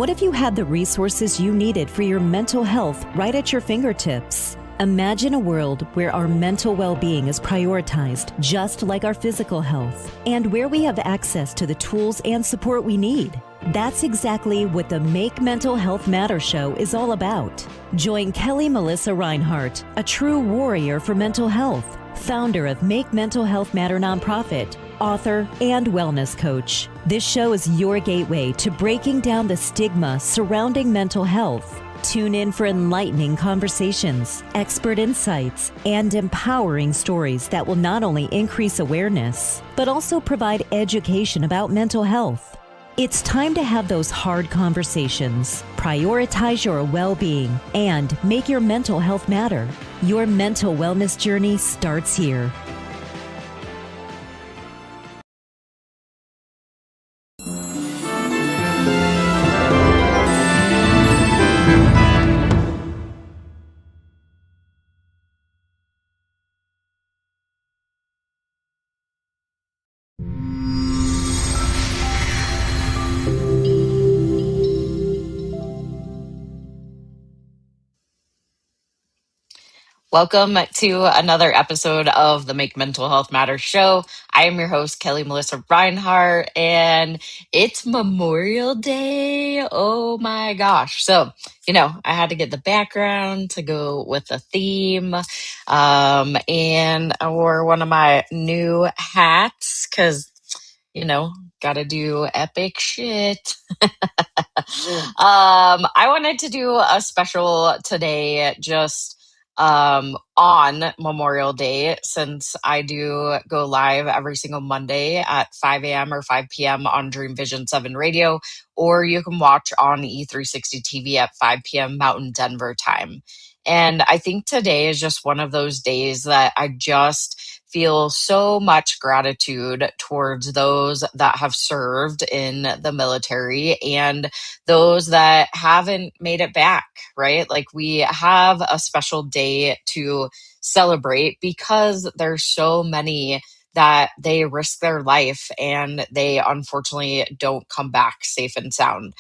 What if you had the resources you needed for your mental health right at your fingertips? Imagine a world where our mental well-being is prioritized just like our physical health, and where we have access to the tools and support we need. That's exactly what the Make Mental Health Matter show is all about. Join Kelli Melissa Reinhardt, a true warrior for mental health, founder of Make Mental Health Matter nonprofit, author, and wellness coach. This show is your gateway to breaking down the stigma surrounding mental health. Tune in for enlightening conversations, expert insights, and empowering stories that will not only increase awareness, but also provide education about mental health. It's time to have those hard conversations, prioritize your well-being, and make your mental health matter. Your mental wellness journey starts here. Welcome to another episode of the Make Mental Health Matter show. I am your host, Kelli Melissa Reinhardt, and it's Memorial Day. Oh my gosh. So, I had to get the background to go with the theme. And I wore one of my new hats because, got to do epic shit. I wanted to do a special today just on Memorial Day, since I do go live every single Monday at 5 a.m. or 5 p.m. on Dream Vision 7 Radio, or you can watch on E360 TV at 5 p.m. Mountain Denver time. And I think today is just one of those days that I just feel so much gratitude towards those that have served in the military and those that haven't made it back, right? Like, we have a special day to celebrate because there's so many that they risk their life and they unfortunately don't come back safe and sound.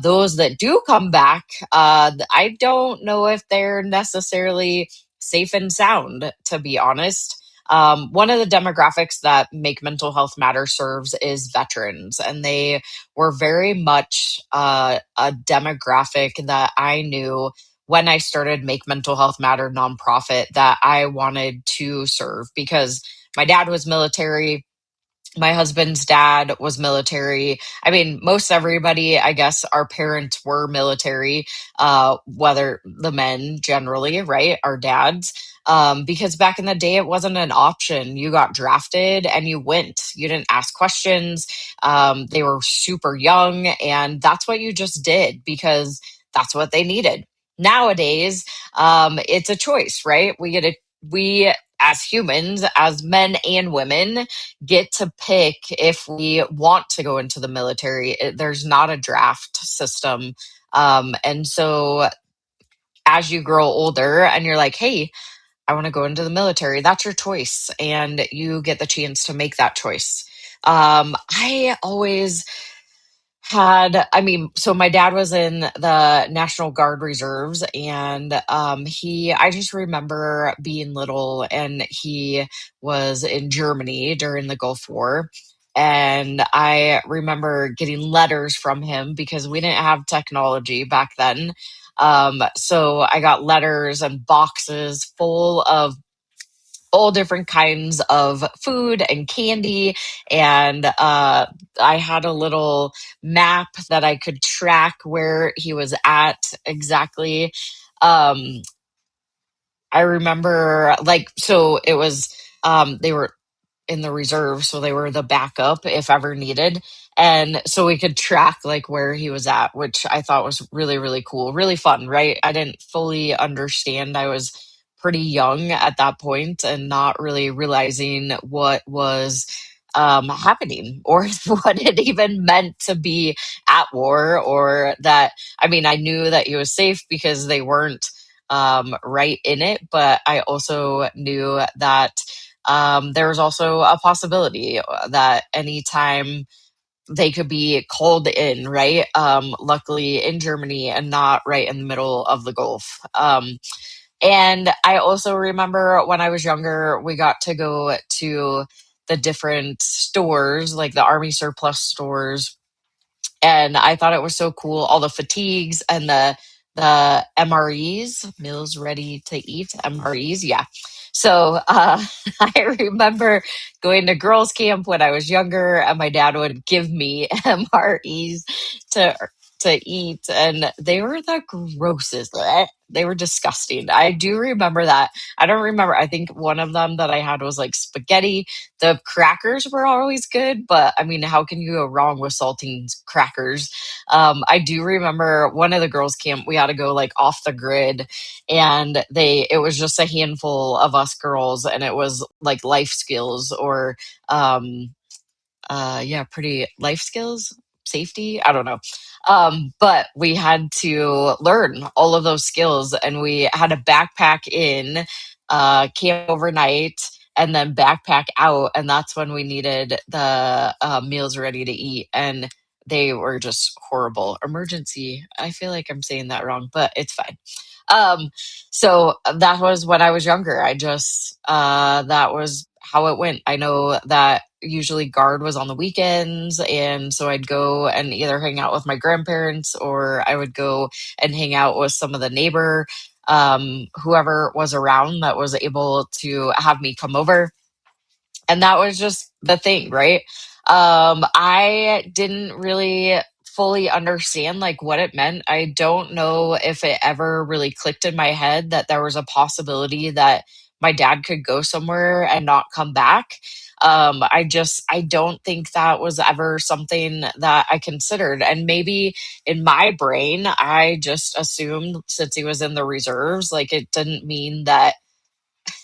Those that do come back, I don't know if they're necessarily safe and sound, to be honest. One of the demographics that Make Mental Health Matter serves is veterans, and they were very much a demographic that I knew when I started Make Mental Health Matter nonprofit that I wanted to serve, because my dad was military. My husband's dad was military. I mean, most everybody, I guess, our parents were military, whether the men generally, right, our dads. Because back in the day, it wasn't an option. You got drafted and you went. You didn't ask questions. They were super young, and that's what you just did because that's what they needed. Nowadays, it's a choice, right? We as humans, as men and women, get to pick if we want to go into the military. There's not a draft system. And so as you grow older and you're like, hey, I want to go into the military, that's your choice. And you get the chance to make that choice. I always so my dad was in the National Guard Reserves, and I just remember being little, and he was in Germany during the Gulf War. And I remember getting letters from him because we didn't have technology back then. So I got letters and boxes full of all different kinds of food and candy. And I had a little map that I could track where he was at exactly. I remember, so it was, they were in the reserve, so they were the backup if ever needed. And so we could track like where he was at, which I thought was really, really cool, really fun, right? I didn't fully understand. I was pretty young at that point and not really realizing what was happening, or what it even meant to be at war, or that, I knew that he was safe because they weren't right in it, but I also knew that there was also a possibility that anytime they could be called in, right? Luckily in Germany and not right in the middle of the Gulf. And I also remember when I was younger, we got to go to the different stores, like the Army surplus stores, and I thought it was so cool. All the fatigues and the MREs, meals ready to eat, MREs, yeah. So I remember going to girls' camp when I was younger, and my dad would give me MREs to eat, and they were the grossest. They were disgusting. I do remember that. I don't remember. I think one of them that I had was like spaghetti. The crackers were always good, but I mean, how can you go wrong with saltine crackers? I do remember one of the girls' camp, we had to go like off the grid, and it was just a handful of us girls, and it was like life skills or, yeah, pretty life skills, safety. I don't know. But we had to learn all of those skills, and we had a backpack in, camp overnight, and then backpack out. And that's when we needed the meals ready to eat. And they were just horrible. Emergency. I feel like I'm saying that wrong, but it's fine. Um, so that was when I was younger. That was how it went. I know that usually guard was on the weekends. And so I'd go and either hang out with my grandparents, or I would go and hang out with some of the neighbor, whoever was around that was able to have me come over, and that was just the thing, right? I didn't really fully understand like what it meant. I don't know if it ever really clicked in my head that there was a possibility that my dad could go somewhere and not come back. I don't think that was ever something that I considered. And maybe in my brain, I just assumed since he was in the reserves, like it didn't mean that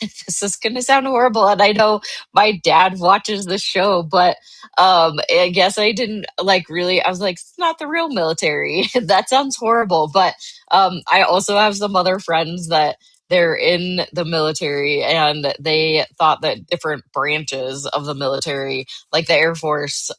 this is going to sound horrible, and I know my dad watches the show, but I guess I didn't like really. I was like, it's not the real military. That sounds horrible. But I also have some other friends that they're in the military, and they thought that different branches of the military, like the Air Force,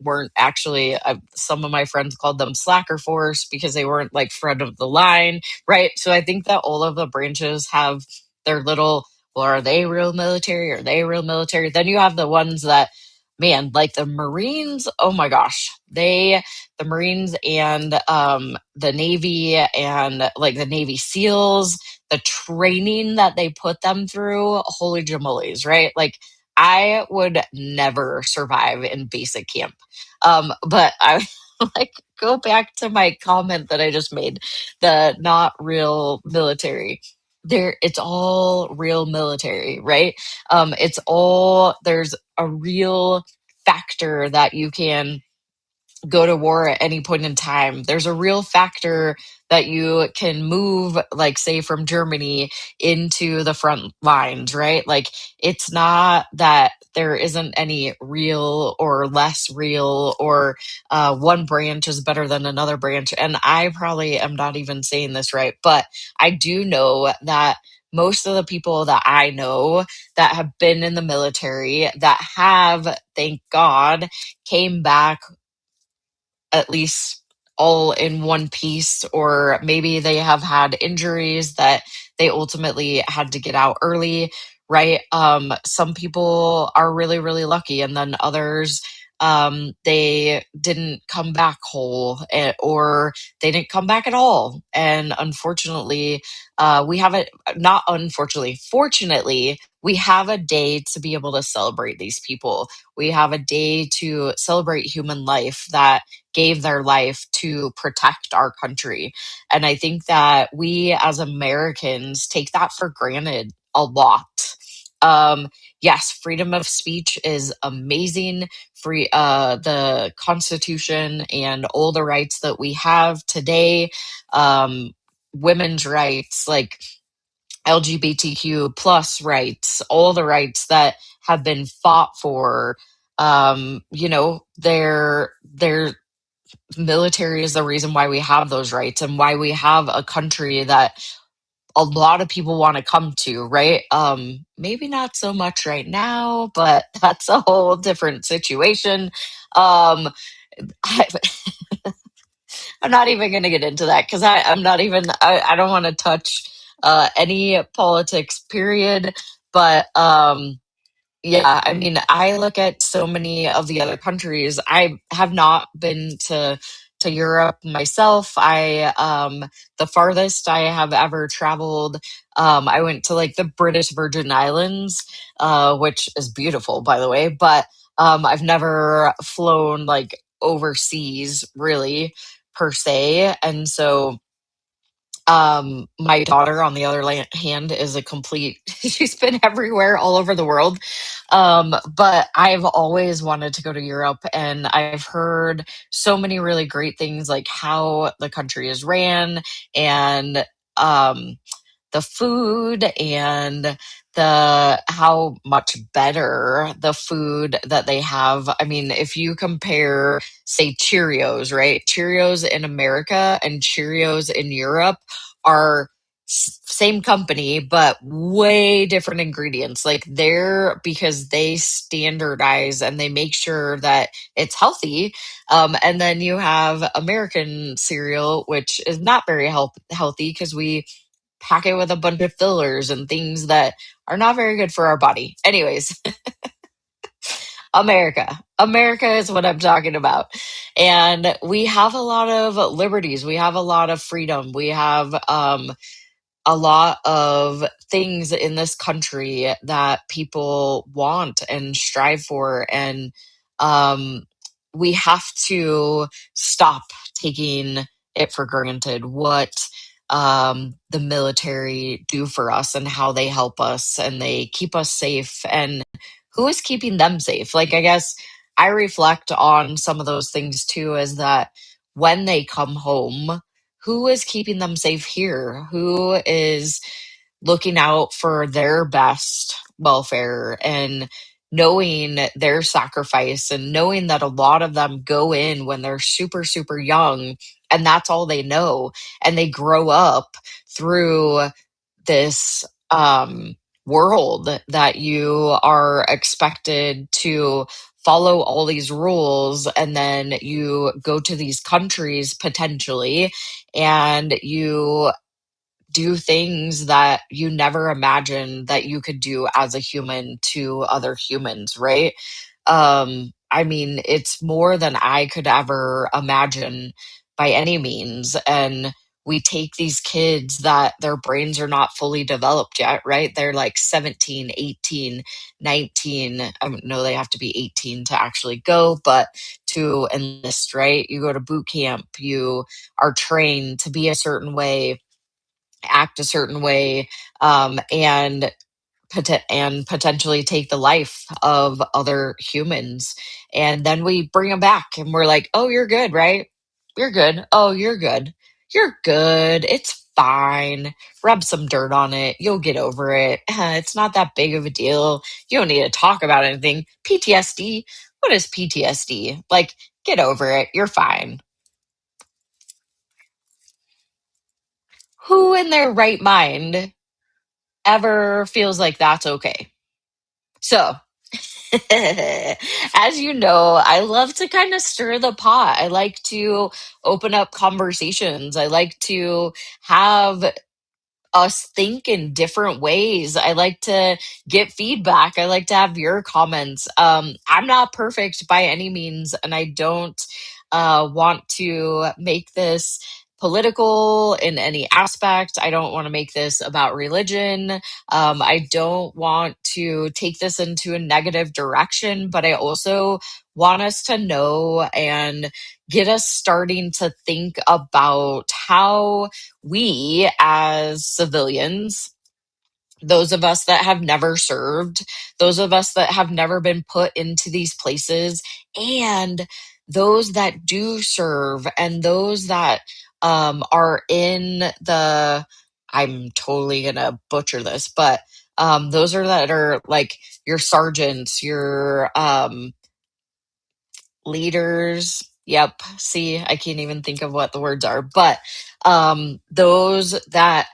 weren't actually. Some of my friends called them slacker force because they weren't like front of the line, right? So I think that all of the branches have their little, well, are they real military? Are they real military? Then you have the ones that, man, like the Marines. Oh my gosh, the Marines and the Navy and like the Navy SEALs, the training that they put them through. Holy jamolies, right? Like I would never survive in basic camp. But I like go back to my comment that I just made, the not real military. It's all real military, right? It's all, there's a real factor that you can go to war at any point in time. There's a real factor that you can move, like, say, from Germany into the front lines, right? Like, it's not that there isn't any real or less real, or one branch is better than another branch. And I probably am not even saying this right, but I do know that most of the people that I know that have been in the military that have, thank God, came back at least all in one piece, or maybe they have had injuries that they ultimately had to get out early, right? Some people are really, really lucky, and then others, they didn't come back whole, or they didn't come back at all. And unfortunately, we have a, not unfortunately, fortunately, we have a day to be able to celebrate these people. We have a day to celebrate human life that gave their life to protect our country. And I think that we as Americans take that for granted a lot. Yes, freedom of speech is amazing. The Constitution and all the rights that we have today, um, women's rights, like LGBTQ plus rights, all the rights that have been fought for. They're military is the reason why we have those rights and why we have a country that a lot of people want to come to, right? Maybe not so much right now, but that's a whole different situation. Um, I, I'm not even going to get into that because I'm not even, I don't want to touch any politics, period. But yeah, I mean, I look at so many of the other countries. I have not been to Europe myself. The farthest I have ever traveled, I went to like the British Virgin Islands, which is beautiful, by the way, but I've never flown like overseas really per se. And so my daughter, on the other hand, is a complete, she's been everywhere all over the world. But I've always wanted to go to Europe, and I've heard so many really great things, like how the country is ran, and um, the food, and the how much better the food that they have. I mean, if you compare, say, Cheerios, right? Cheerios in America and Cheerios in Europe are same company, but way different ingredients. Like, they're, because they standardize and they make sure that it's healthy. And then you have American cereal, which is not very healthy because we pack it with a bunch of fillers and things that are not very good for our body. Anyways, America. America is what I'm talking about. And we have a lot of liberties. We have a lot of freedom. We have a lot of things in this country that people want and strive for. And um, we have to stop taking it for granted what the military do for us and how they help us and they keep us safe. And who is keeping them safe? Like, I guess I reflect on some of those things too, is that when they come home, who is keeping them safe here? Who is looking out for their best welfare, and knowing their sacrifice, and knowing that a lot of them go in when they're super, super young, and that's all they know. And they grow up through this world that you are expected to follow all these rules, and then you go to these countries potentially, and you do things that you never imagined that you could do as a human to other humans, right? I mean, it's more than I could ever imagine by any means. And we take these kids that their brains are not fully developed yet, right? They're like 17, 18, 19. I don't know, they have to be 18 to actually go, but to enlist, right? You go to boot camp, you are trained to be a certain way, act a certain way, and potentially take the life of other humans. And then we bring them back, and we're like, "Oh, you're good, right? You're good. Oh, you're good. You're good. It's fine. Rub some dirt on it. You'll get over it. It's not that big of a deal. You don't need to talk about anything. PTSD. What is PTSD? Like, get over it. You're fine." Who in their right mind ever feels like that's okay? So, as you know, I love to kind of stir the pot. I like to open up conversations. I like to have us think in different ways. I like to get feedback. I like to have your comments. I'm not perfect by any means, and I don't want to make this political in any aspect. I don't want to make this about religion. I don't want to take this into a negative direction, but I also want us to know and get us starting to think about how we, as civilians, those of us that have never served, those of us that have never been put into these places, and those that do serve, and those that are in the, I'm totally gonna butcher this, but those are that are like your sergeants, your leaders. Yep. See, I can't even think of what the words are, but those that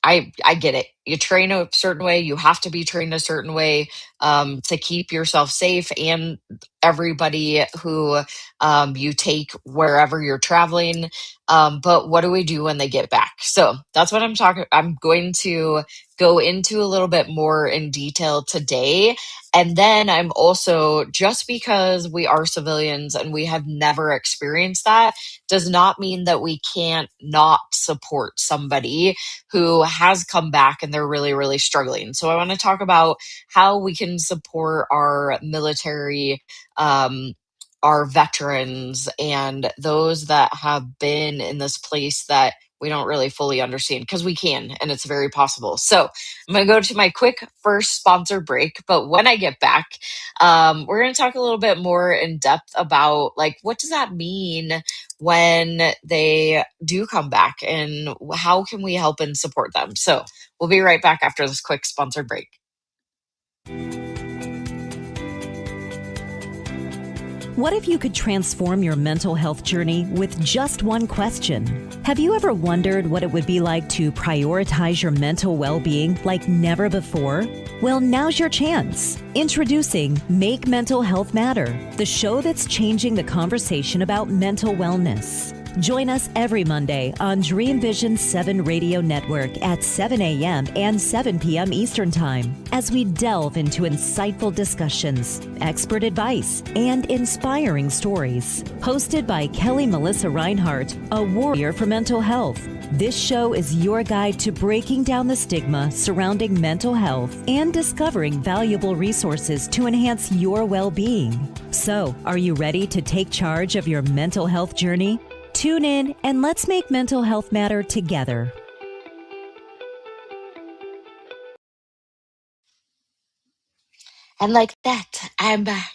I get it. You train a certain way, you have to be trained a certain way to keep yourself safe and everybody who you take wherever you're traveling. But what do we do when they get back? So that's what I'm talking. I'm going to go into a little bit more in detail today. And then I'm also, just because we are civilians and we have never experienced that, does not mean that we can't not support somebody who has come back and they're really, really struggling. So I want to talk about how we can support our military, our veterans, and those that have been in this place that we don't really fully understand, because we can, and it's very possible. So I'm going to go to my quick first sponsor break. But when I get back, we're going to talk a little bit more in depth about, like, what does that mean when they do come back, and how can we help and support them? So we'll be right back after this quick sponsored break. What if you could transform your mental health journey with just one question? Have you ever wondered what it would be like to prioritize your mental well-being like never before? Well, now's your chance. Introducing Make Mental Health Matter, the show that's changing the conversation about mental wellness. Join us every Monday on Dream Vision 7 Radio Network at 7 a.m. and 7 p.m. Eastern Time as we delve into insightful discussions, expert advice, and inspiring stories. Hosted by Kelli Melissa Reinhardt, a warrior for mental health. This show is your guide to breaking down the stigma surrounding mental health and discovering valuable resources to enhance your well-being. So, are you ready to take charge of your mental health journey? Tune in and let's make mental health matter together. And like that, I'm back.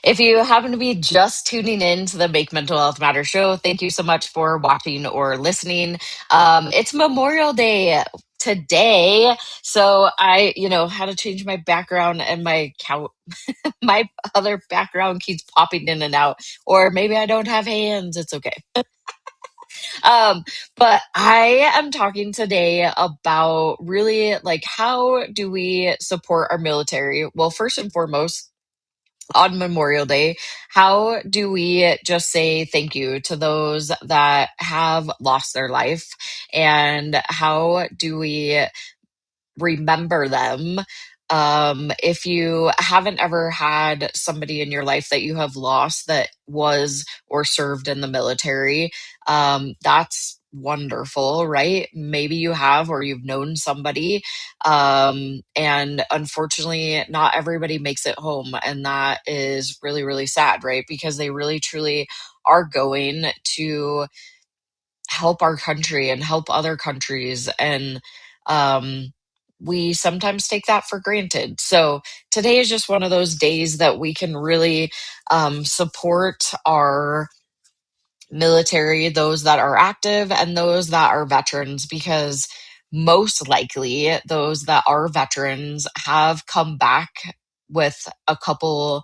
If you happen to be just tuning in to the Make Mental Health Matter show, thank you so much for watching or listening. It's Memorial Day today, so I, had to change my background, and my other background keeps popping in and out. Or maybe I don't have hands. It's okay. Um, but I am talking today about, really, like, how do we support our military? Well, first and foremost, on Memorial Day, how do we just say thank you to those that have lost their life? And how do we remember them? If you haven't ever had somebody in your life that you have lost that was or served in the military, that's wonderful, right? Maybe you have, or you've known somebody. And unfortunately, not everybody makes it home. And that is really, really sad, right? Because they really, truly are going to help our country and help other countries. And um, we sometimes take that for granted. So today is just one of those days that we can really support our military, those that are active and those that are veterans, because most likely those that are veterans have come back with a couple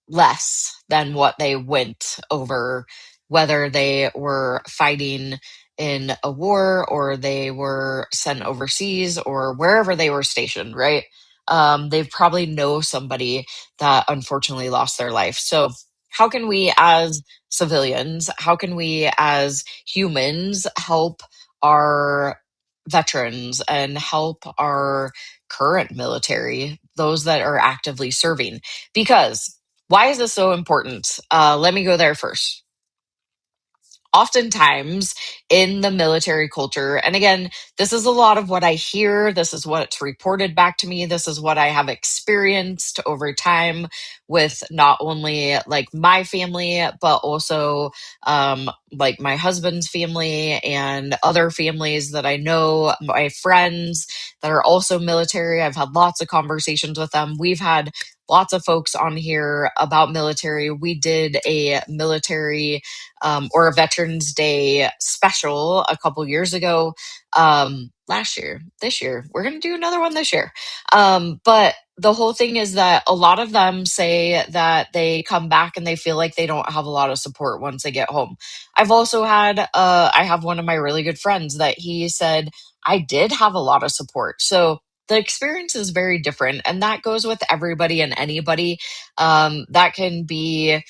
less than what they went over, whether they were fighting in a war or they were sent overseas or wherever they were stationed, right? They probably know somebody that unfortunately lost their life. So, how can we as civilians, how can we as humans help our veterans and help our current military, those that are actively serving? Because why is this so important? Let me go there first. Oftentimes in the military culture, and again, this is a lot of what I hear, this is what's reported back to me, this is what I have experienced over time with not only like my family, but also like my husband's family and other families that I know, my friends that are also military. I've had lots of conversations with them. We've had lots of folks on here about military. We did a military or a Veterans Day special a couple years ago. Last year, this year, we're going to do another one this year. But the whole thing is that a lot of them say that they come back and they feel like they don't have a lot of support once they get home. I've also had, I have one of my really good friends that he said, I did have a lot of support. So the experience is very different. And that goes with everybody and anybody. That can be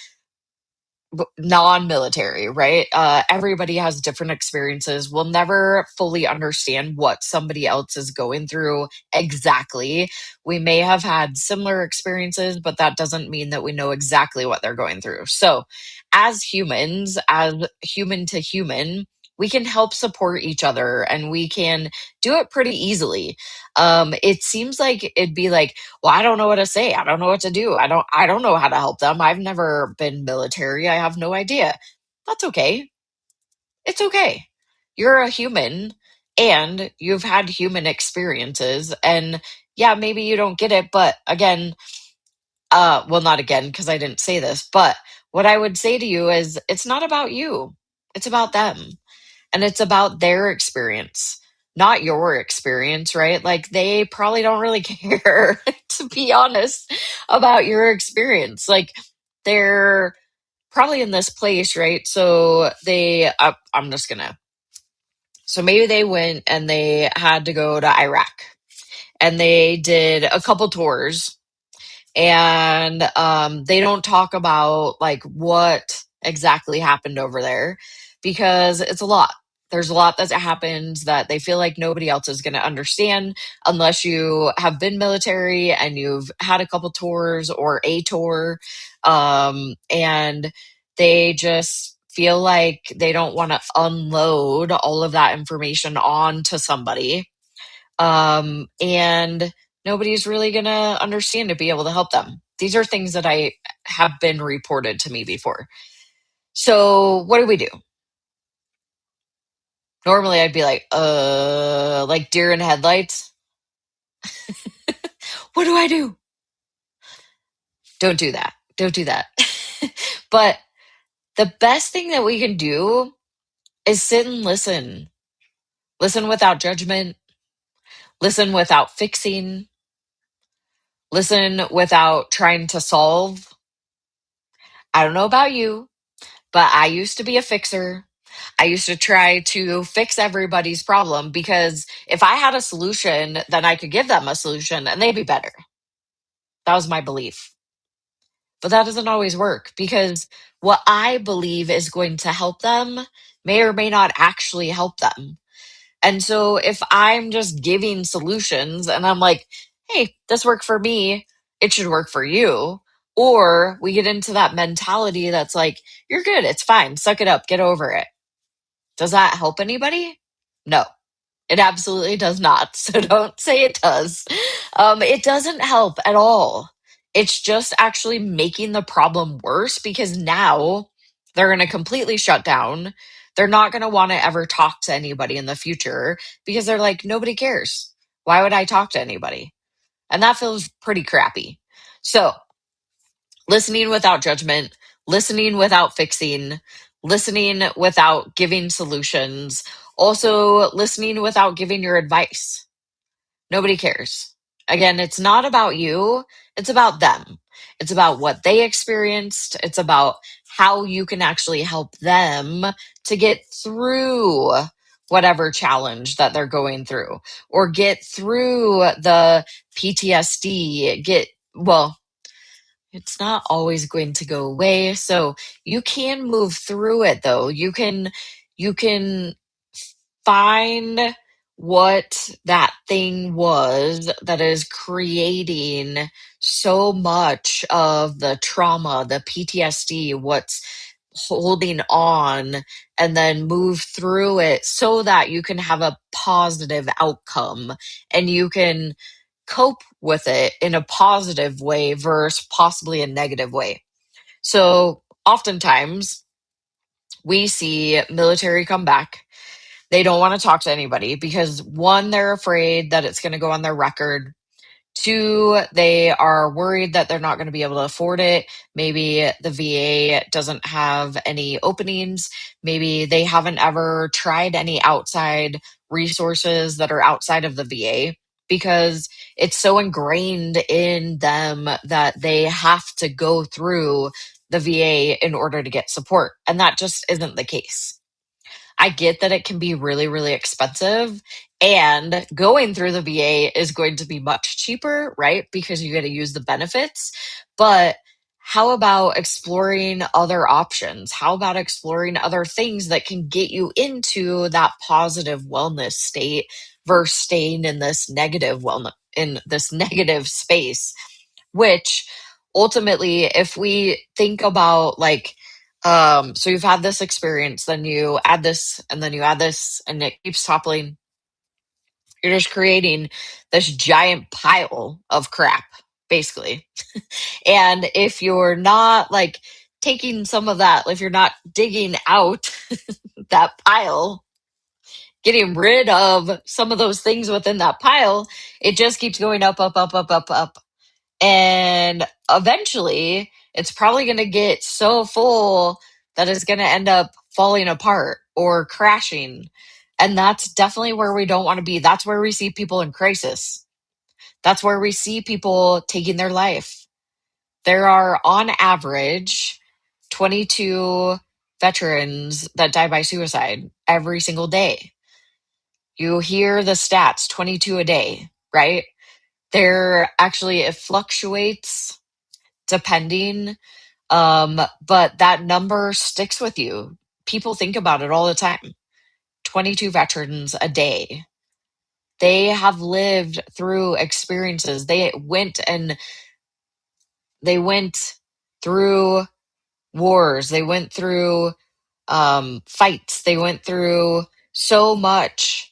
non-military, right? Everybody has different experiences. We'll never fully understand what somebody else is going through exactly. We may have had similar experiences, but that doesn't mean that we know exactly what they're going through. So, as humans, as human to human, we can help support each other and we can do it pretty easily. It seems like it'd be like, well, I don't know what to say. I don't know what to do. I don't know how to help them. I've never been military. I have no idea. That's okay. It's okay. You're a human and you've had human experiences, and yeah, maybe you don't get it, but again, well, not again because I didn't say this, but what I would say to you is it's not about you. It's about them, and it's about their experience, not your experience, right? Like they probably don't really care, to be honest, about your experience. Like they're probably in this place, right? So I'm just gonna, so maybe they went and they had to go to Iraq and they did a couple tours, and they don't talk about like what exactly happened over there because it's a lot. There's a lot that happens that they feel like nobody else is going to understand unless you have been military and you've had a couple tours or a tour. And they just feel like they don't want to unload all of that information onto somebody, and nobody's really going to understand to be able to help them. These are things that I have been reported to me before. So what do we do? Normally I'd be like deer in headlights. What do I do? Don't do that. Don't do that. But the best thing that we can do is sit and listen. Listen without judgment. Listen without fixing. Listen without trying to solve. I don't know about you, but I used to be a fixer. I used to try to fix everybody's problem because if I had a solution, then I could give them a solution and they'd be better. That was my belief. But that doesn't always work because what I believe is going to help them may or may not actually help them. And so if I'm just giving solutions and I'm like, hey, this worked for me, it should work for you. Or we get into that mentality that's like, you're good, it's fine, suck it up, get over it. Does that help anybody? No, it absolutely does not. So don't say it does. It doesn't help at all. It's just actually making the problem worse because now they're going to completely shut down. They're not going to want to ever talk to anybody in the future because they're like, nobody cares. Why would I talk to anybody? And that feels pretty crappy. So listening without judgment, listening without fixing, listening without giving solutions, also listening without giving your advice. Nobody cares. Again, it's not about you, it's about them. It's about what they experienced, it's about how you can actually help them to get through whatever challenge that they're going through or get through the PTSD, well, it's not always going to go away. So you can move through it though. You can find what that thing was that is creating so much of the trauma, the PTSD, what's holding on, and then move through it so that you can have a positive outcome and you can cope with it in a positive way versus possibly a negative way. So oftentimes we see military come back. They don't want to talk to anybody because one, they're afraid that it's going to go on their record. Two, they are worried that they're not going to be able to afford it. Maybe the VA doesn't have any openings. Maybe they haven't ever tried any outside resources that are outside of the VA because it's so ingrained in them that they have to go through the VA in order to get support. And that just isn't the case. I get that it can be really, really expensive, and going through the VA is going to be much cheaper, right? Because you get to use the benefits. But how about exploring other options? How about exploring other things that can get you into that positive wellness state versus staying in this negative wellness, in this negative space, which ultimately, if we think about like, so you've had this experience, then you add this, and then you add this, and it keeps toppling. You're just creating this giant pile of crap, basically. And if you're not like taking some of that, if you're not digging out that pile, getting rid of some of those things within that pile, it just keeps going up, up, up, up, up, up. And eventually, it's probably going to get so full that it's going to end up falling apart or crashing. And that's definitely where we don't want to be. That's where we see people in crisis. That's where we see people taking their life. There are, on average, 22 veterans that die by suicide every single day. You hear the stats, 22 a day, right? There actually, it fluctuates depending, but that number sticks with you. People think about it all the time. 22 veterans a day. They have lived through experiences. They went through wars. They went through fights. They went through so much.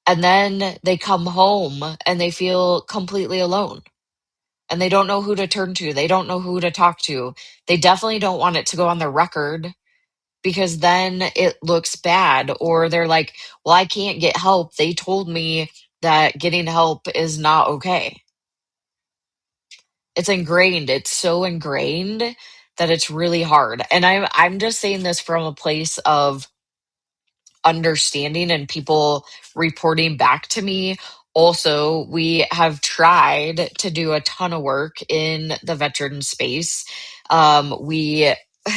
And then they come home and they feel completely alone, and they don't know who to turn to. They don't know who to talk to. They definitely don't want it to go on their record, because then it looks bad. Or they're like, well, I can't get help. They told me that getting help is not okay. It's ingrained. It's so ingrained that it's really hard. And I'm just saying this from a place of understanding and people reporting back to me. Also, we have tried to do a ton of work in the veteran space. We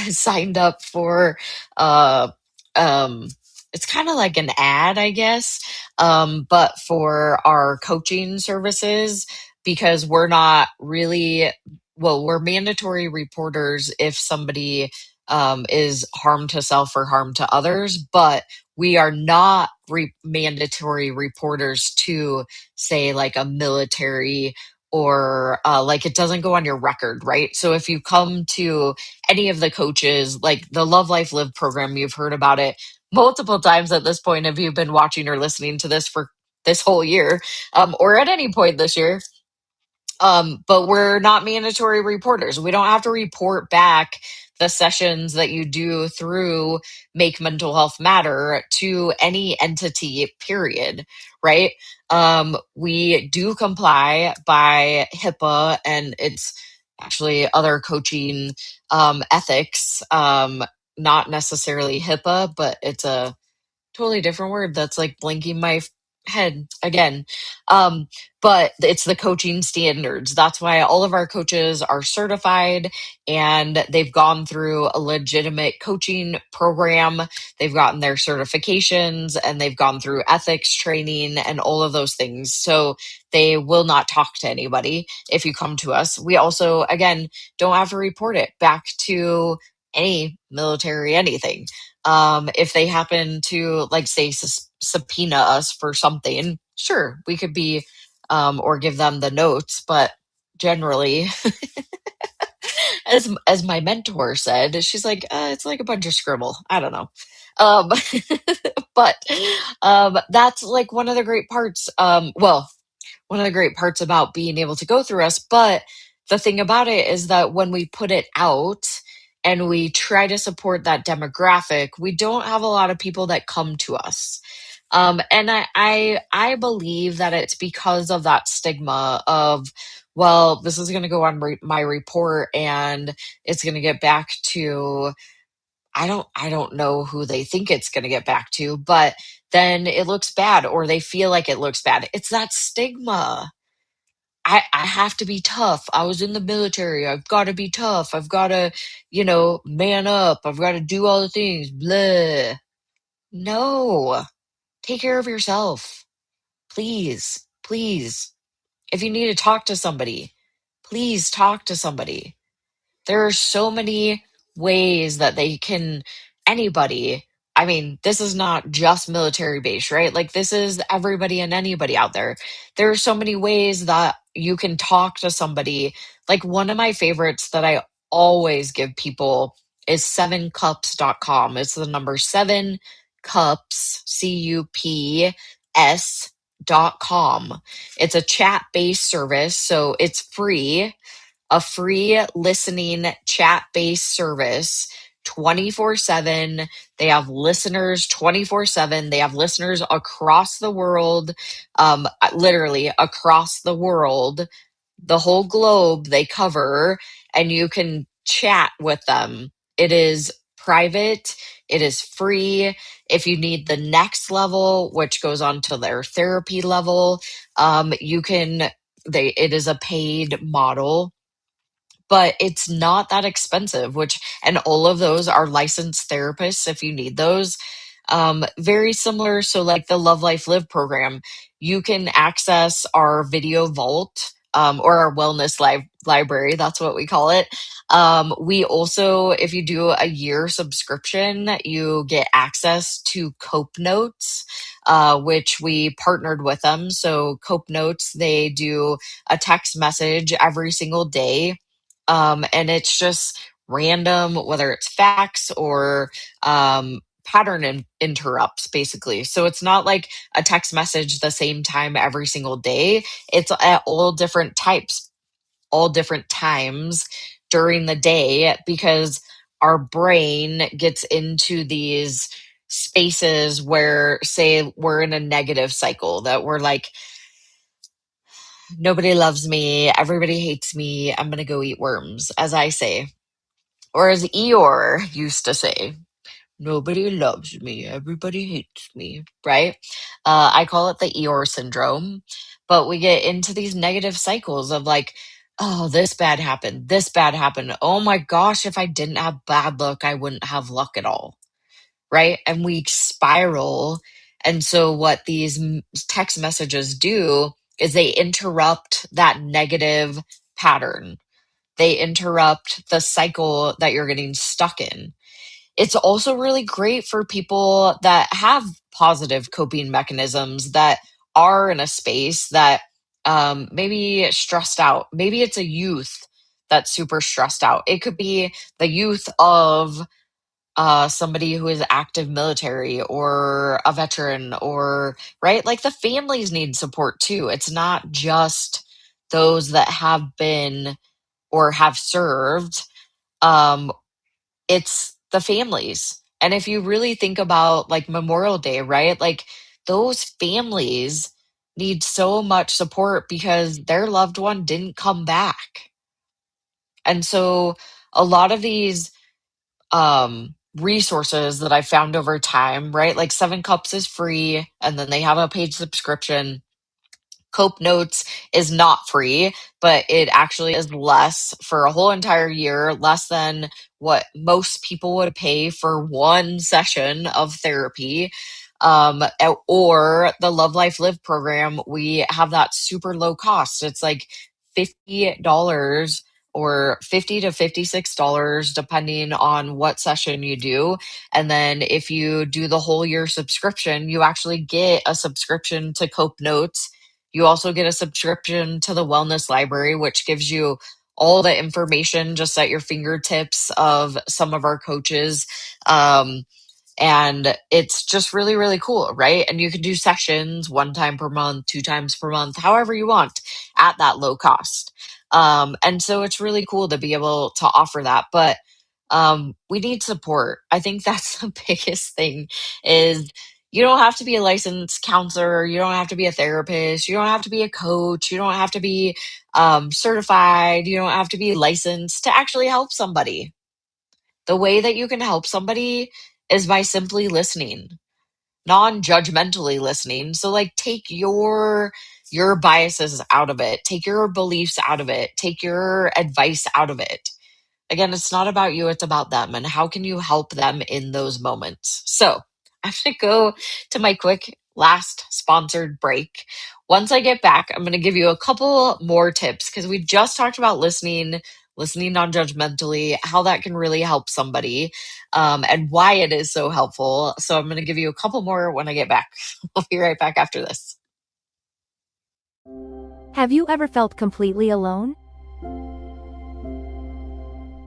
signed up for uh um it's kind of like an ad, I guess, but for our coaching services, because we're not really, well, we're mandatory reporters if somebody is harm to self or harm to others, but we are not mandatory reporters to, say, like a military, or like it doesn't go on your record, right? So if you come to any of the coaches, like the Love Life Live program, you've heard about it multiple times at this point if you've been watching or listening to this for this whole year, or at any point this year. But we're not mandatory reporters. We don't have to report back the sessions that you do through Make Mental Health Matter to any entity, period. Right? We do comply by HIPAA, and it's actually other coaching ethics, not necessarily HIPAA, but it's a totally different word that's like blinking my head again. Um, but it's the coaching standards. That's why all of our coaches are certified, and they've gone through a legitimate coaching program. They've gotten their certifications, and they've gone through ethics training and all of those things. So they will not talk to anybody if you come to us. We also, again, don't have to report it back to any military, anything. If they happen to, like, say, subpoena us for something, sure, we could be, or give them the notes, but generally, as my mentor said, she's like, it's like a bunch of scribble. I don't know. Um, but that's like one of the great parts. Well, one of the great parts about being able to go through us. But the thing about it is that when we put it out and we try to support that demographic, we don't have a lot of people that come to us. And I believe that it's because of that stigma of, well, this is going to go on my report, and it's going to get back to, I don't know who they think it's going to get back to, but then it looks bad, or they feel like it looks bad. It's that stigma. I have to be tough. I was in the military. I've got to be tough. I've got to, man up. I've got to do all the things. Blah. No, take care of yourself. Please, please. If you need to talk to somebody, please talk to somebody. There are so many ways that anybody, I mean, this is not just military based, right? Like, this is everybody and anybody out there. There are so many ways that you can talk to somebody. Like, one of my favorites that I always give people is sevencups.com. It's the number seven cups, CUPS.com. It's a chat based service, so it's free, a free listening chat based service 24/7. They have listeners 24/7. They have listeners across the world, literally across the world, the whole globe they cover, and you can chat with them. It is private, it is free. If you need the next level, which goes on to their therapy level, you can, it is a paid model, but it's not that expensive, and all of those are licensed therapists if you need those. Very similar. So, like the Love Life Live program, you can access our video vault, or our library. That's what we call it. We also, if you do a year subscription, you get access to Cope Notes, which we partnered with them. So, Cope Notes, they do a text message every single day, and it's just random, whether it's facts or pattern interrupts, basically. So it's not like a text message the same time every single day. It's at all different types, all different times during the day, because our brain gets into these spaces where, say, we're in a negative cycle, that we're like, nobody loves me, everybody hates me, I'm gonna go eat worms, as I say. Or as Eeyore used to say, nobody loves me, everybody hates me, right? I call it the Eeyore syndrome. But we get into these negative cycles of like, oh, this bad happened, this bad happened. Oh my gosh, if I didn't have bad luck, I wouldn't have luck at all, right? And we spiral. And so, what these text messages do is they interrupt that negative pattern, they interrupt the cycle that you're getting stuck in. It's also really great for people that have positive coping mechanisms, that are in a space that, maybe stressed out. Maybe it's a youth that's super stressed out. It could be the youth of somebody who is active military or a veteran, or, right? Like, the families need support too. It's not just those that have been or have served. Um, it's the families. And if you really think about like Memorial Day, right? Like, those families need so much support because their loved one didn't come back. And so, a lot of these resources that I found over time, right? Like, Seven Cups is free, and then they have a paid subscription. Cope Notes is not free, but it actually is less for a whole entire year, less than what most people would pay for one session of therapy. Or the Love Life Live program, we have that super low cost. It's like $50 or $50 to $56, depending on what session you do. And then if you do the whole year subscription, you actually get a subscription to Cope Notes. You also get a subscription to the Wellness Library, which gives you all the information just at your fingertips of some of our coaches. And it's just really, really cool, right? And you can do sessions one time per month, two times per month, however you want, at that low cost. And so it's really cool to be able to offer that. But we need support. I think that's the biggest thing, is you don't have to be a licensed counselor. You don't have to be a therapist. You don't have to be a coach. You don't have to be certified. You don't have to be licensed to actually help somebody. The way that you can help somebody is by simply listening, non-judgmentally listening. So, like, take your your biases out of it, take your beliefs out of it, take your advice out of it. Again, it's not about you, it's about them. And how can you help them in those moments? So I'm going to go to my quick last sponsored break. Once I get back, I'm going to give you a couple more tips because we just talked about listening non-judgmentally, how that can really help somebody, and why it is so helpful. So I'm going to give you a couple more when I get back. I'll be right back after this. Have you ever felt completely alone?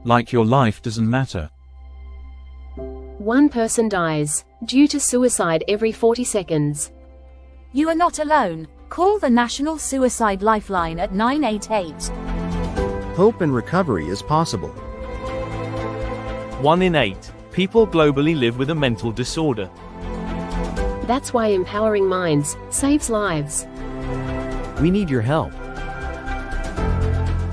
Like your life doesn't matter. One person dies due to suicide every 40 seconds. You are not alone. Call the National Suicide Lifeline at 988. Hope and recovery is possible. 1 in 8 people globally live with a mental disorder. That's why empowering minds saves lives. We need your help.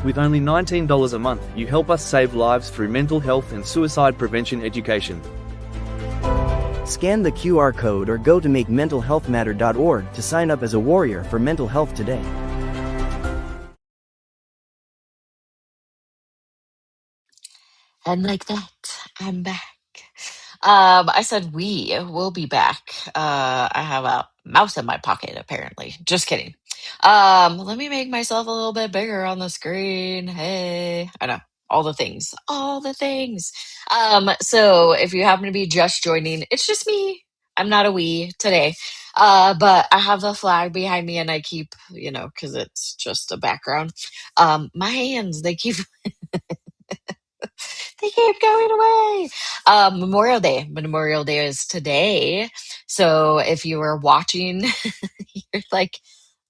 With only $19 a month, you help us save lives through mental health and suicide prevention education. Scan the QR code or go to makementalhealthmatter.org to sign up as a warrior for mental health today. And like that, I'm back. I said we will be back. I have a mouse in my pocket, apparently. Just kidding. Let me make myself a little bit bigger on the screen. Hey, I know. All the things. All the things. So if you happen to be just joining, it's just me. I'm not a we today. But I have the flag behind me and I keep, because it's just a background. My hands, they keep they keep going away. Memorial Day. Memorial Day is today. So if you are watching, you're like,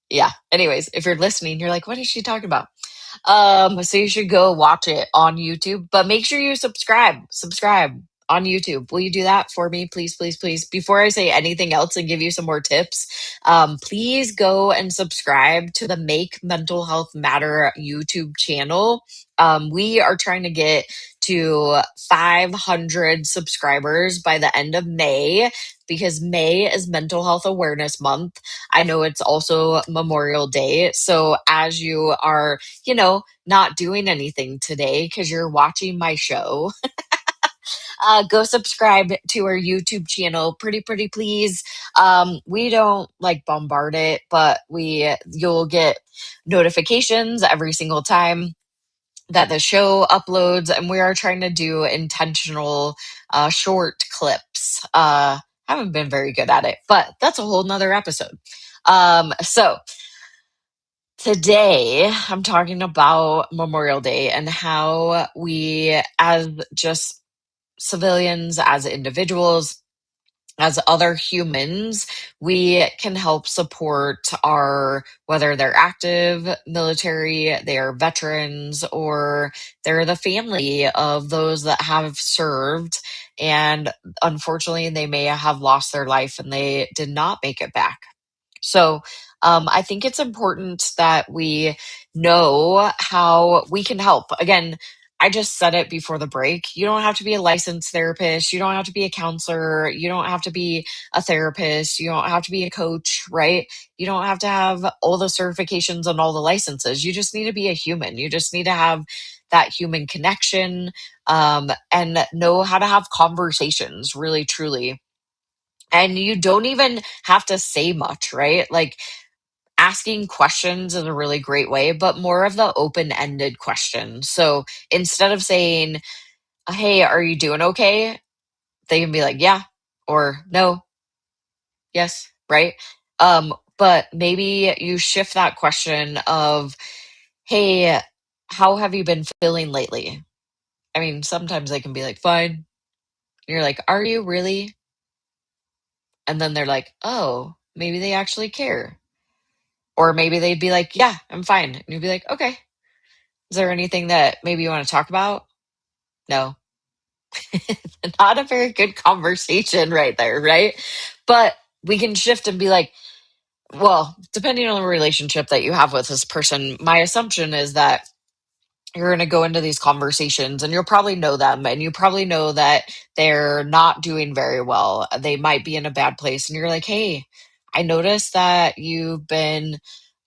yeah. Anyways, if you're listening, you're like, what is she talking about? So you should go watch it on YouTube, but make sure you subscribe on YouTube. Will you do that for me? Please, please, please. Before I say anything else and give you some more tips, please go and subscribe to the Make Mental Health Matter YouTube channel. We are trying to get to 500 subscribers by the end of May because May is Mental Health Awareness Month. I know it's also Memorial Day. So as you are, not doing anything today because you're watching my show, go subscribe to our YouTube channel. Pretty please. We don't like bombard it, but you'll get notifications every single time that the show uploads, and we are trying to do intentional short clips. Haven't been very good at it, but that's a whole nother episode. So today I'm talking about Memorial Day and how we, as just civilians, as individuals, as other humans, we can help support whether they're active military, they are veterans, or they're the family of those that have served. And unfortunately, they may have lost their life and they did not make it back. So I think it's important that we know how we can help. Again, I just said it before the break. You don't have to be a licensed therapist. You don't have to be a counselor. You don't have to be a therapist. You don't have to be a coach, right? You don't have to have all the certifications and all the licenses. You just need to be a human. You just need to have that human connection, and know how to have conversations, really, truly. And you don't even have to say much, right? Like, asking questions is a really great way, but more of the open-ended questions. So instead of saying, hey, are you doing okay? They can be like, yeah, or no, yes, right? But maybe you shift that question of, hey, how have you been feeling lately? I mean, sometimes they can be like, fine. And you're like, are you really? And then they're like, oh, maybe they actually care. Or maybe they'd be like, yeah, I'm fine. And you'd be like, okay. Is there anything that maybe you want to talk about? No. Not a very good conversation right there, right? But we can shift and be like, well, depending on the relationship that you have with this person, my assumption is that you're going to go into these conversations and you'll probably know them and you probably know that they're not doing very well. They might be in a bad place. And you're like, hey, I noticed that you've been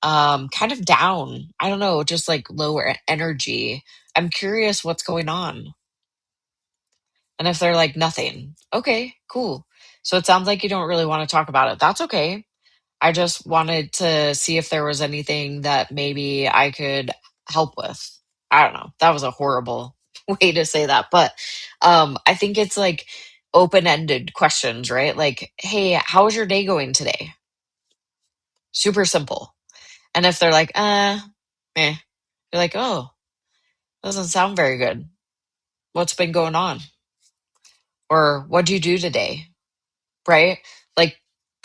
kind of down. I don't know, just like lower energy. I'm curious what's going on. And if they're like, nothing, okay, cool. So it sounds like you don't really want to talk about it. That's okay. I just wanted to see if there was anything that maybe I could help with. I don't know. That was a horrible way to say that. But I think it's like open ended questions, right? Like, hey, how's your day going today? Super simple. And if they're like, you're like, oh, doesn't sound very good. What's been going on? Or what'd you do today? Right? Like,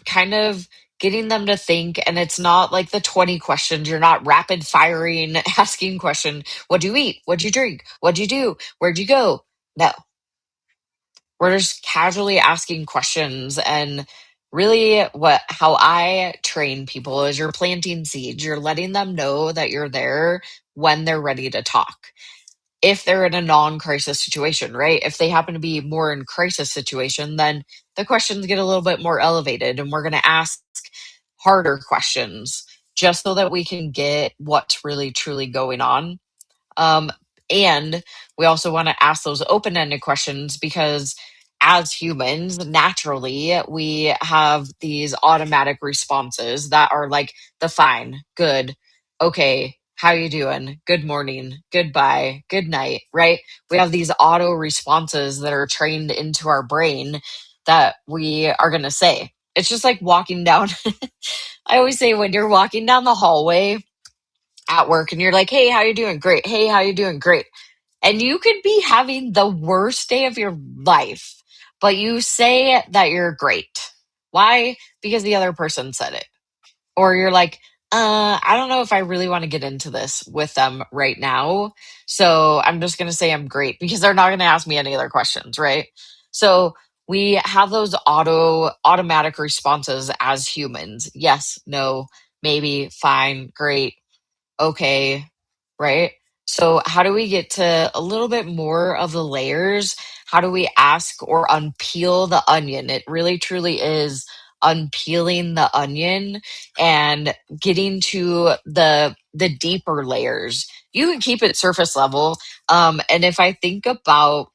kind of getting them to think. And it's not like the 20 questions. You're not rapid firing, asking question. What'd you eat? What'd you drink? What'd you do? Where'd you go? No, we're just casually asking questions. And really how I train people is you're planting seeds. You're letting them know that you're there when they're ready to talk. If they're in a non-crisis situation, right? If they happen to be more in crisis situation, then the questions get a little bit more elevated and we're going to ask harder questions just so that we can get what's really truly going on. Um, and we also want to ask those open-ended questions because as humans, naturally, we have these automatic responses that are like the fine, good, okay, how you doing? Good morning, goodbye, good night, right? We have these auto responses that are trained into our brain that we are going to say. It's just like walking down. I always say when you're walking down the hallway at work and you're like, hey, how you doing? Great. Hey, how you doing? Great. And you could be having the worst day of your life, but you say that you're great. Why? Because the other person said it. Or you're like, I don't know if I really want to get into this with them right now. So I'm just going to say I'm great because they're not going to ask me any other questions, right? So we have those automatic responses as humans. Yes, no, maybe, fine, great, okay, right? So, how do we get to a little bit more of the layers? How do we ask or unpeel the onion? It really truly is unpeeling the onion and getting to the deeper layers. You can keep it surface level. And if I think about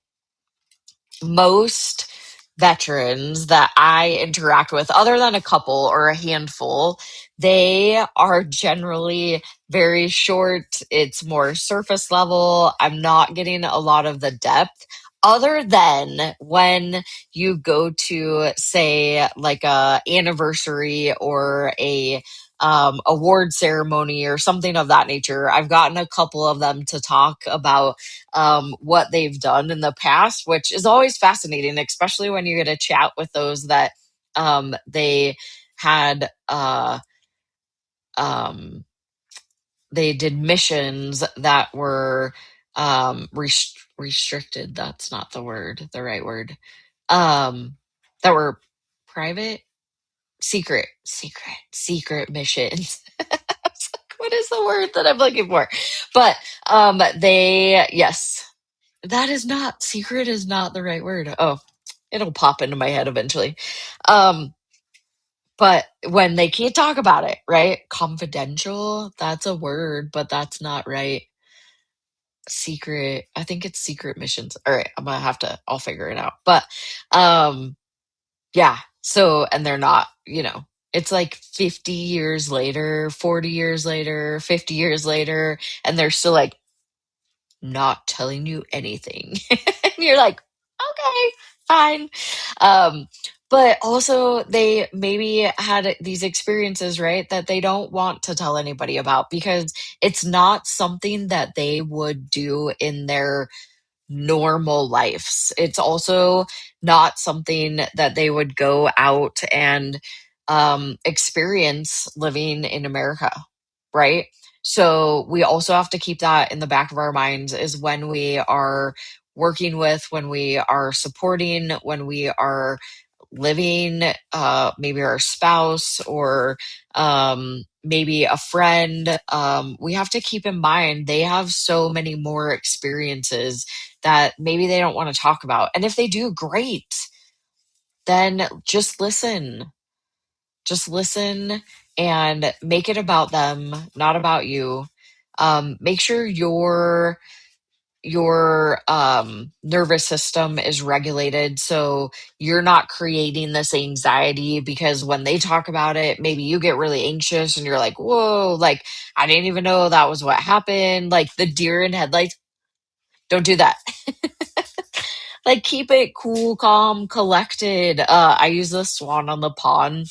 most veterans that I interact with, other than a couple or a handful, they are generally very short. It's more surface level. I'm not getting a lot of the depth. Other than when you go to, say, like a anniversary or a award ceremony or something of that nature, I've gotten a couple of them to talk about what they've done in the past, which is always fascinating, especially when you get a chat with those that they had um, they did missions that were restricted. That's not the right word. That were private, secret missions. What is the word that I'm looking for? But yes, that is not secret is not the right word. Oh, it'll pop into my head eventually. Um, but when they can't talk about it, right? Confidential, that's a word, but that's not right. Secret, I think it's secret missions. All right, I'll figure it out. But yeah, so, and they're not, it's like 50 years later, 40 years later, 50 years later, and they're still like, not telling you anything. And you're like, okay, fine. But also they maybe had these experiences, right, that they don't want to tell anybody about because it's not something that they would do in their normal lives. It's also not something that they would go out and experience living in America, right? So we also have to keep that in the back of our minds is when we are working with, when we are supporting, when we are living, maybe our spouse or maybe a friend, we have to keep in mind they have so many more experiences that maybe they don't want to talk about. And if they do, great. Then just listen. Just listen and make it about them, not about you. Make sure your nervous system is regulated, so you're not creating this anxiety, because when they talk about it, maybe you get really anxious and you're like, whoa, like, I didn't even know that was what happened, like the deer in headlights. Don't do that. Like, keep it cool, calm, collected. I use the swan on the pond.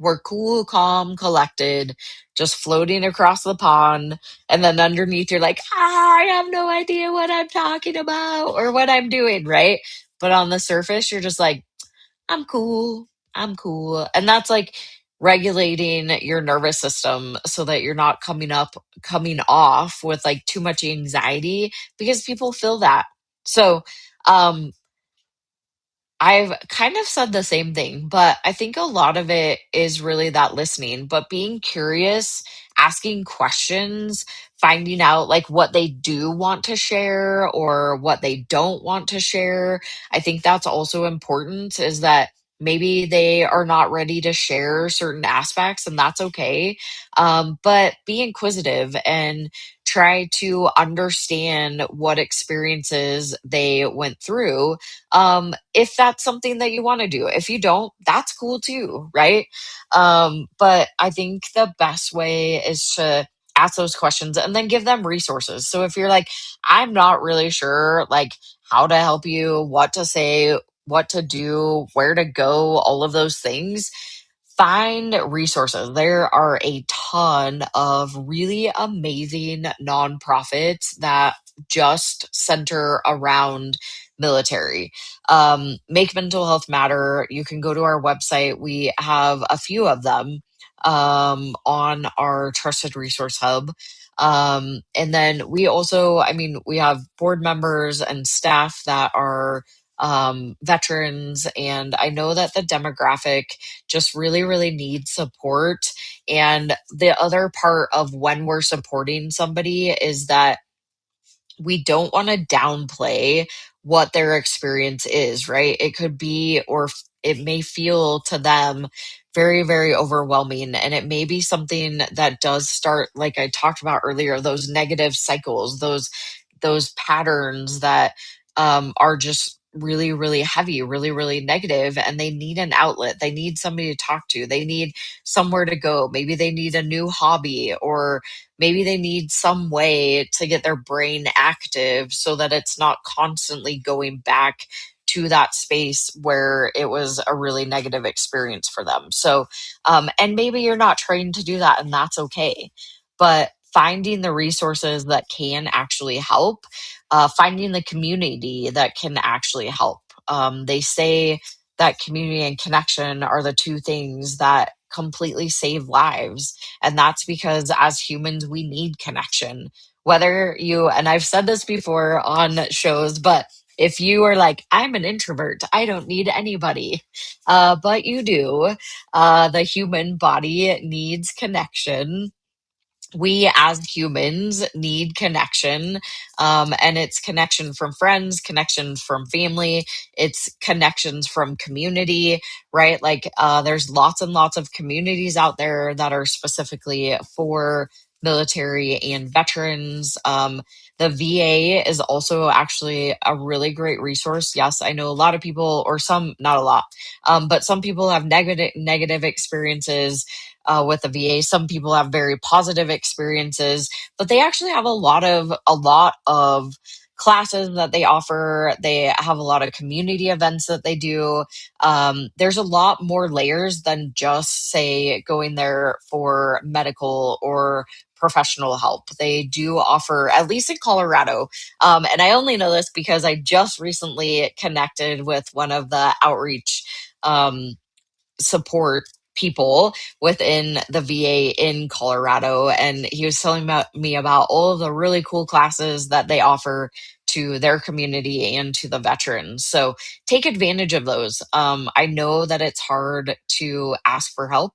We're cool, calm, collected, just floating across the pond. And then underneath, you're like, I have no idea what I'm talking about or what I'm doing, right? But on the surface, you're just like, I'm cool. I'm cool. And that's like regulating your nervous system so that you're not coming off with like too much anxiety, because people feel that. So, um, I've kind of said the same thing, but I think a lot of it is really that listening, but being curious, asking questions, finding out like what they do want to share or what they don't want to share. I think that's also important, is that maybe they are not ready to share certain aspects, and that's okay. But be inquisitive and try to understand what experiences they went through, if that's something that you want to do. If you don't, that's cool too, right? But I think the best way is to ask those questions and then give them resources. So if you're like, I'm not really sure like how to help you, what to say, what to do, where to go, all of those things, find resources. There are a ton of really amazing nonprofits that just center around military. Make mental health matter. You can go to our website. We have a few of them on our trusted resource hub. And then we also, I mean, we have board members and staff that are veterans. And I know that the demographic just really, really need support. And the other part of when we're supporting somebody is that we don't want to downplay what their experience is, right? It could be, or it may feel to them very, very overwhelming. And it may be something that does start, like I talked about earlier, those negative cycles, those patterns that are just really, really heavy, really, really negative, and they need an outlet. They need somebody to talk to. They need somewhere to go. Maybe they need a new hobby, or maybe they need some way to get their brain active so that it's not constantly going back to that space where it was a really negative experience for them. So, and maybe you're not trained to do that, and that's okay. But finding the resources that can actually help, finding the community that can actually help. They say that community and connection are the two things that completely save lives. And that's because as humans, we need connection. Whether you, and I've said this before on shows, but if you are like, I'm an introvert, I don't need anybody, but you do. The human body needs connection. We as humans need connection, and it's connection from friends, connections from family, it's connections from community, right? Like, there's lots and lots of communities out there that are specifically for military and veterans. The VA is also actually a really great resource. Yes, I know a lot of people, or some, not a lot, but some people have negative experiences with the VA. Some people have very positive experiences, but they actually have a lot of classes that they offer. They have a lot of community events that they do. There's a lot more layers than just, say, going there for medical or professional help. They do offer, at least in Colorado, and I only know this because I just recently connected with one of the outreach support people within the VA in Colorado, and he was telling me about all of the really cool classes that they offer to their community and to the veterans. So take advantage of those. I know that it's hard to ask for help.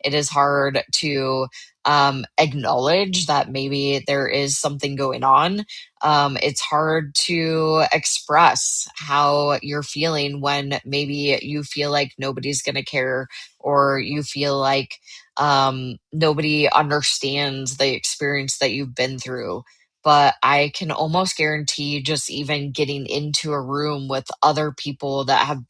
It is hard to acknowledge that maybe there is something going on. It's hard to express how you're feeling when maybe you feel like nobody's going to care, or you feel like nobody understands the experience that you've been through. But I can almost guarantee just even getting into a room with other people that have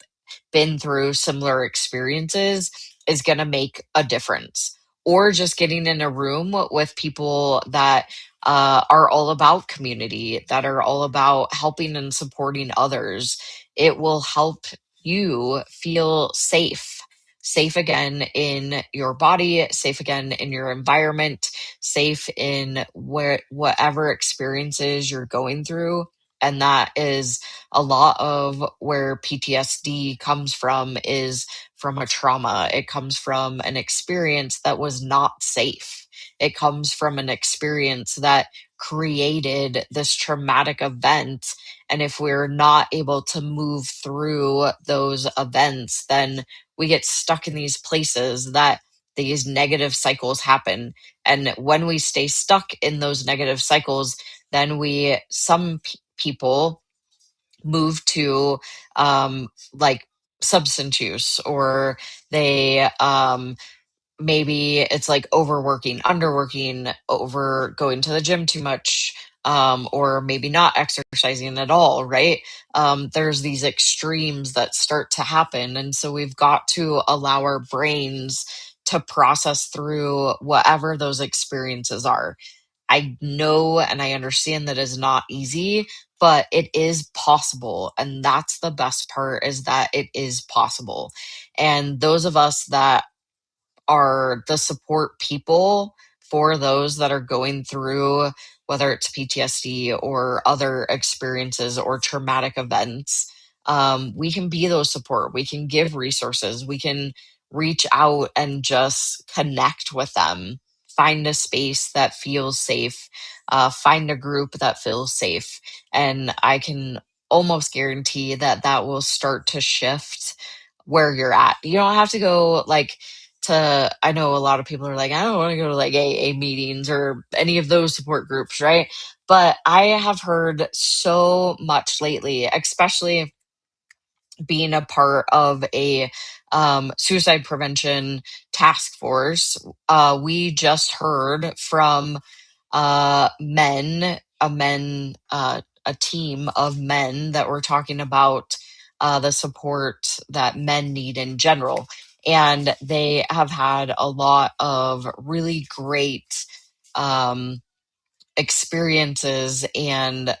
been through similar experiences is going to make a difference. Or just getting in a room with people that are all about community, that are all about helping and supporting others. It will help you feel safe. Safe again in your body, safe again in your environment, safe in whatever experiences you're going through. And that is a lot of where PTSD comes from, is from a trauma. It comes from an experience that was not safe. It comes from an experience that created this traumatic event. And if we're not able to move through those events, then we get stuck in these places that these negative cycles happen. And when we stay stuck in those negative cycles, then some people move to like substance use, or they maybe it's like overworking, underworking, over going to the gym too much, or maybe not exercising at all, right? There's these extremes that start to happen. And so we've got to allow our brains to process through whatever those experiences are. I know and I understand that is not easy, but it is possible. And that's the best part, is that it is possible. And those of us that are the support people for those that are going through, whether it's PTSD or other experiences or traumatic events, we can be those support. We can give resources. We can reach out and just connect with them. Find a space that feels safe. Find a group that feels safe. And I can almost guarantee that that will start to shift where you're at. You don't have to go like I know a lot of people are like, I don't want to go to like AA meetings or any of those support groups, right? But I have heard so much lately, especially being a part of a suicide prevention task force. We just heard from a team of men that were talking about the support that men need in general. And they have had a lot of really great experiences and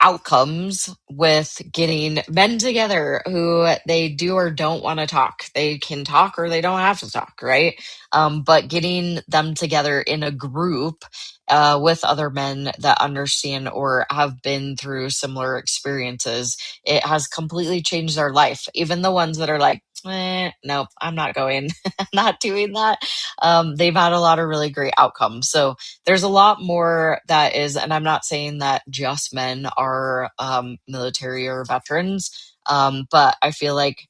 outcomes with getting men together who they do or don't want to talk. They can talk or they don't have to talk, right? But getting them together in a group with other men that understand or have been through similar experiences, it has completely changed their life. Even the ones that are like, nope, I'm not going, I'm not doing that. They've had a lot of really great outcomes. So there's a lot more that is, and I'm not saying that just men are military or veterans, but I feel like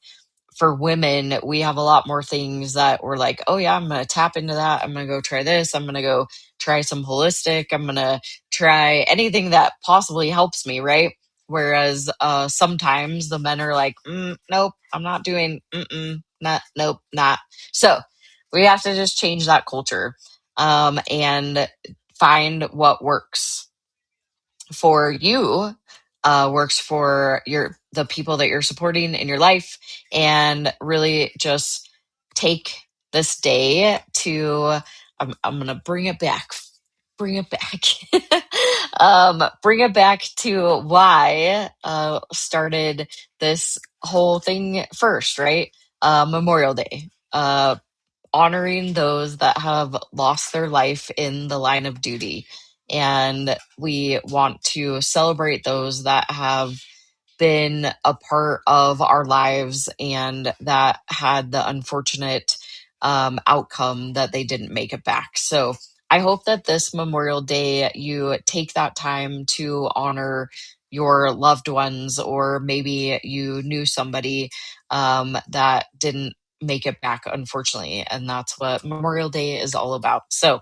for women, we have a lot more things that we're like, oh yeah, I'm going to tap into that. I'm going to go try this. I'm going to go try some holistic. I'm going to try anything that possibly helps me, right? Whereas sometimes the men are like, nope, I'm not doing, not, nope, not. So we have to just change that culture and find what works for you, works for the people that you're supporting in your life, and really just take this day to I'm gonna bring it back bring it back to why started this whole thing first, right? Memorial Day, honoring those that have lost their life in the line of duty. And we want to celebrate those that have been a part of our lives and that had the unfortunate outcome that they didn't make it back. So I hope that this Memorial Day, you take that time to honor your loved ones, or maybe you knew somebody that didn't make it back, unfortunately. And that's what Memorial Day is all about. So,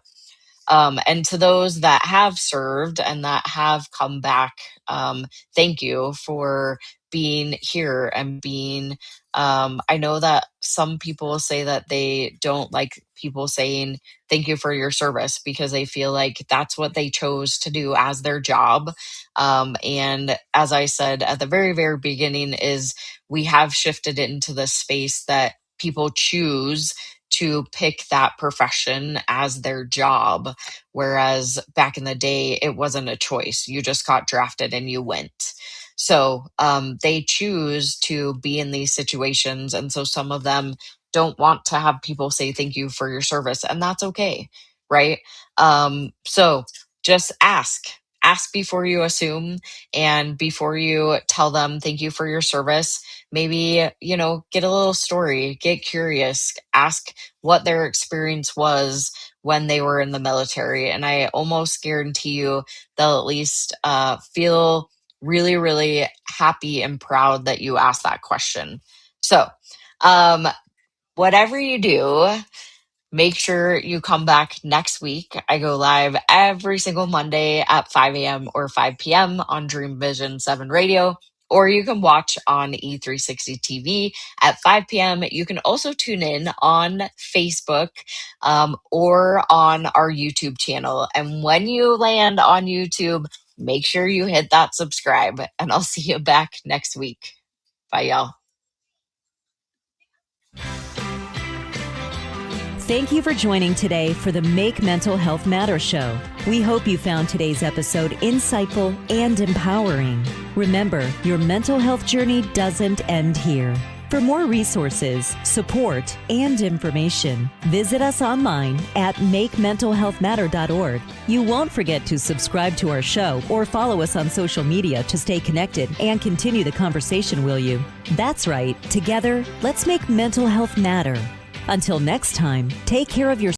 and to those that have served and that have come back, thank you for being here and being. I know that some people say that they don't like people saying thank you for your service because they feel like that's what they chose to do as their job. And as I said at the very, very beginning, is we have shifted into the space that people choose to pick that profession as their job. Whereas back in the day, it wasn't a choice. You just got drafted and you went. So they choose to be in these situations. And so some of them don't want to have people say thank you for your service. And that's okay. Right. So just ask before you assume, and before you tell them thank you for your service, maybe, get a little story, get curious, ask what their experience was when they were in the military. And I almost guarantee you they'll at least feel really, really happy and proud that you asked that question. So, whatever you do, make sure you come back next week. I go live every single Monday at 5 a.m. or 5 p.m. on Dream Vision 7 Radio, or you can watch on E360 TV at 5 p.m. You can also tune in on Facebook or on our YouTube channel. And when you land on YouTube, make sure you hit that subscribe, and I'll see you back next week. Bye, y'all. Thank you for joining today for the Make Mental Health Matter show. We hope you found today's episode insightful and empowering. Remember, your mental health journey doesn't end here. For more resources, support, and information, visit us online at makementalhealthmatter.org. You won't forget to subscribe to our show or follow us on social media to stay connected and continue the conversation, will you? That's right. Together, let's make mental health matter. Until next time, take care of yourself.